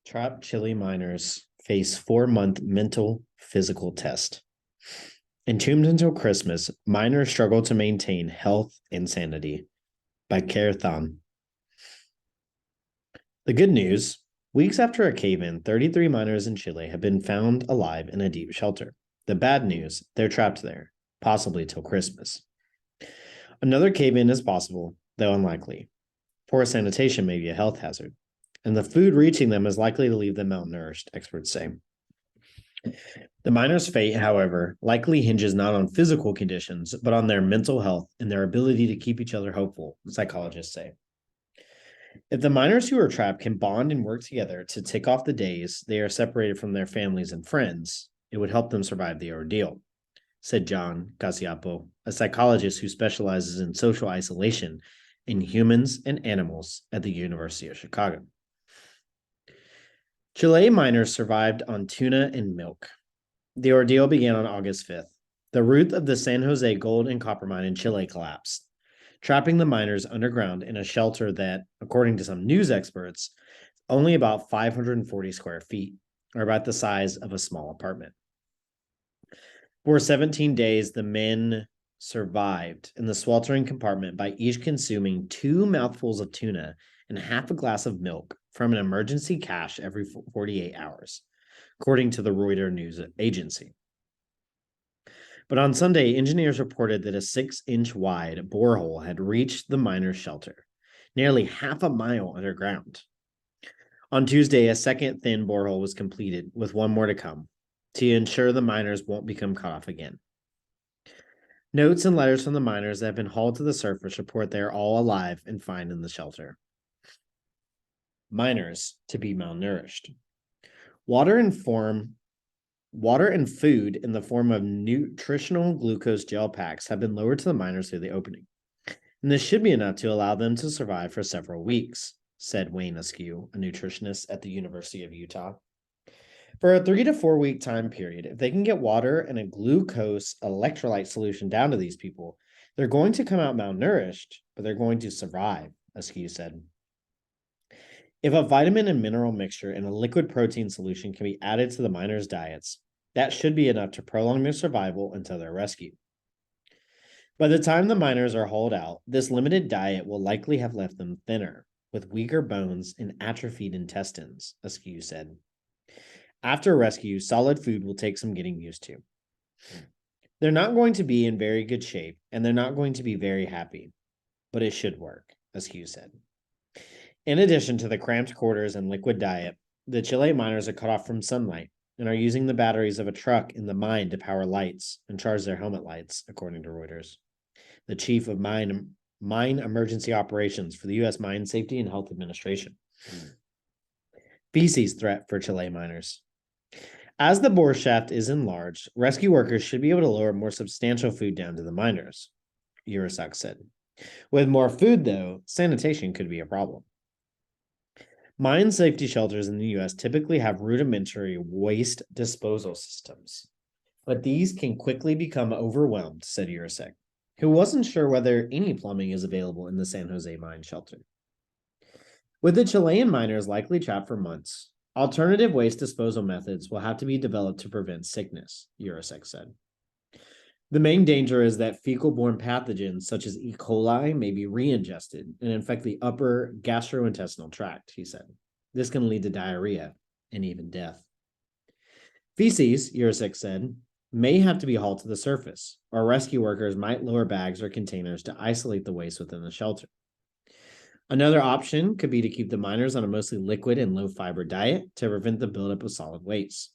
Trapped Chile miners face 4-month mental physical test. Entombed until Christmas, miners struggle to maintain health and sanity. By Kerathan. The good news: weeks after a cave in, 33 miners in Chile have been found alive in a deep shelter. The bad news: they're trapped there, possibly till Christmas. Another cave in is possible, though unlikely. Poor sanitation may be a health hazard, and the food reaching them is likely to leave them malnourished, experts say. The miners' fate, however, likely hinges not on physical conditions, but on their mental health and their ability to keep each other hopeful, psychologists say. If the miners who are trapped can bond and work together to tick off the days they are separated from their families and friends, it would help them survive the ordeal, said John Casiapo, a psychologist who specializes in social isolation in humans and animals at the University of Chicago. Chilean miners survived on tuna and milk. The ordeal began on August 5th. The roof of the San Jose gold and copper mine in Chile collapsed, trapping the miners underground in a shelter that, according to some news experts, only about 540 square feet, or about the size of a small apartment. For 17 days, the men survived in the sweltering compartment by each consuming 2 mouthfuls of tuna and half a glass of milk from an emergency cache every 48 hours, according to the Reuters news agency. But on Sunday, engineers reported that a 6-inch wide borehole had reached the miners' shelter, nearly half a mile underground. On Tuesday, a second thin borehole was completed, with one more to come, to ensure the miners won't become cut off again. Notes and letters from the miners that have been hauled to the surface report they are all alive and fine in the shelter. Miners to be malnourished. Water and food in the form of nutritional glucose gel packs have been lowered to the miners through the opening, and this should be enough to allow them to survive for several weeks, said Wayne Askew, a nutritionist at the University of Utah. For a 3 to 4 week time period, if they can get water and a glucose electrolyte solution down to these people, they're going to come out malnourished, but they're going to survive, Askew said. If a vitamin and mineral mixture and a liquid protein solution can be added to the miners' diets, that should be enough to prolong their survival until their rescue. By the time the miners are hauled out, this limited diet will likely have left them thinner, with weaker bones and atrophied intestines, Askew said. After rescue, solid food will take some getting used to. They're not going to be in very good shape, and they're not going to be very happy, but it should work, Askew said. In addition to the cramped quarters and liquid diet, the Chile miners are cut off from sunlight and are using the batteries of a truck in the mine to power lights and charge their helmet lights, according to Reuters. The chief of mine emergency operations for the U.S. Mine Safety and Health Administration. Feces threat for Chile miners. As the bore shaft is enlarged, rescue workers should be able to lower more substantial food down to the miners, Urisak said. With more food, though, sanitation could be a problem. Mine safety shelters in the U.S. typically have rudimentary waste disposal systems, but these can quickly become overwhelmed, said Urisak, who wasn't sure whether any plumbing is available in the San Jose mine shelter. With the Chilean miners likely trapped for months, alternative waste disposal methods will have to be developed to prevent sickness, Urisak said. The main danger is that fecal-borne pathogens such as E. coli may be re-ingested and infect the upper gastrointestinal tract, he said. This can lead to diarrhea and even death. Feces, Urisak said, may have to be hauled to the surface, or rescue workers might lower bags or containers to isolate the waste within the shelter. Another option could be to keep the miners on a mostly liquid and low-fiber diet to prevent the buildup of solid waste.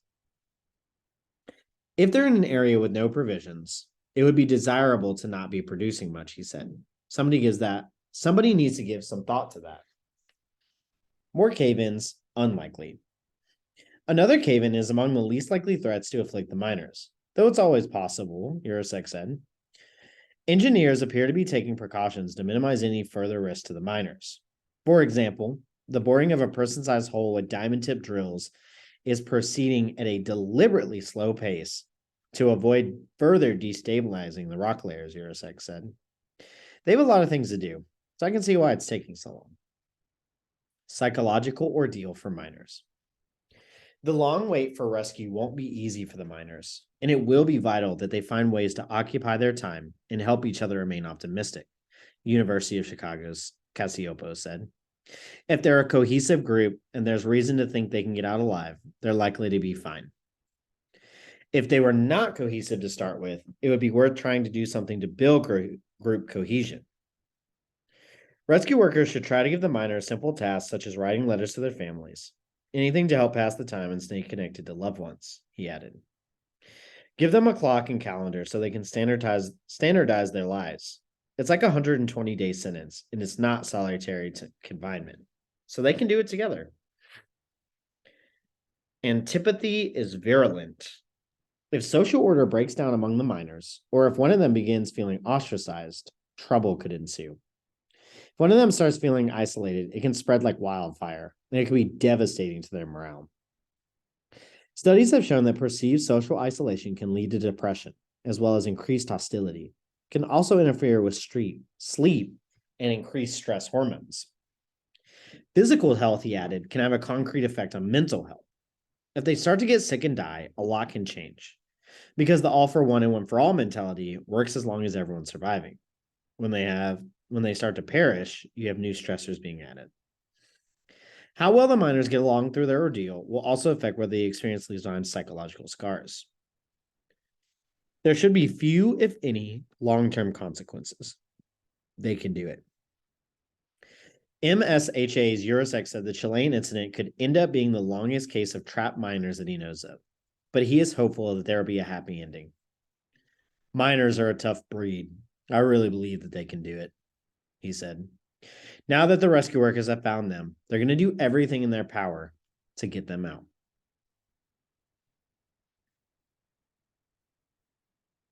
If they're in an area with no provisions, it would be desirable to not be producing much, he said. Somebody needs to give some thought to that. More cave-ins, unlikely. Another cave-in is among the least likely threats to afflict the miners, though it's always possible, Urisak said. Engineers appear to be taking precautions to minimize any further risk to the miners. For example, the boring of a person-sized hole with diamond-tip drills is proceeding at a deliberately slow pace to avoid further destabilizing the rock layers, Urisak said. They have a lot of things to do, so I can see why it's taking so long. Psychological ordeal for miners. The long wait for rescue won't be easy for the miners, and it will be vital that they find ways to occupy their time and help each other remain optimistic, University of Chicago's Casiopo said. If they're a cohesive group and there's reason to think they can get out alive, they're likely to be fine. If they were not cohesive to start with, it would be worth trying to do something to build group cohesion. Rescue workers should try to give the miners simple tasks such as writing letters to their families, anything to help pass the time and stay connected to loved ones, he added. Give them a clock and calendar so they can standardize their lives. It's like a 120-day sentence, and it's not solitary confinement. So they can do it together. Antipathy is virulent. If social order breaks down among the miners, or if one of them begins feeling ostracized, trouble could ensue. If one of them starts feeling isolated, it can spread like wildfire, and it can be devastating to their morale. Studies have shown that perceived social isolation can lead to depression, as well as increased hostility. It can also interfere with sleep, and increase stress hormones. Physical health, he added, can have a concrete effect on mental health. If they start to get sick and die, a lot can change, because the all for one and one for all mentality works as long as everyone's surviving. When they start to perish, you have new stressors being added. How well the miners get along through their ordeal will also affect whether the experience leaves behind psychological scars. There should be few, if any, long-term consequences. They can do it. MSHA's Eurosec said the Chilean incident could end up being the longest case of trapped miners that he knows of, but he is hopeful that there will be a happy ending. Miners are a tough breed. I really believe that they can do it, he said. Now that the rescue workers have found them, they're going to do everything in their power to get them out.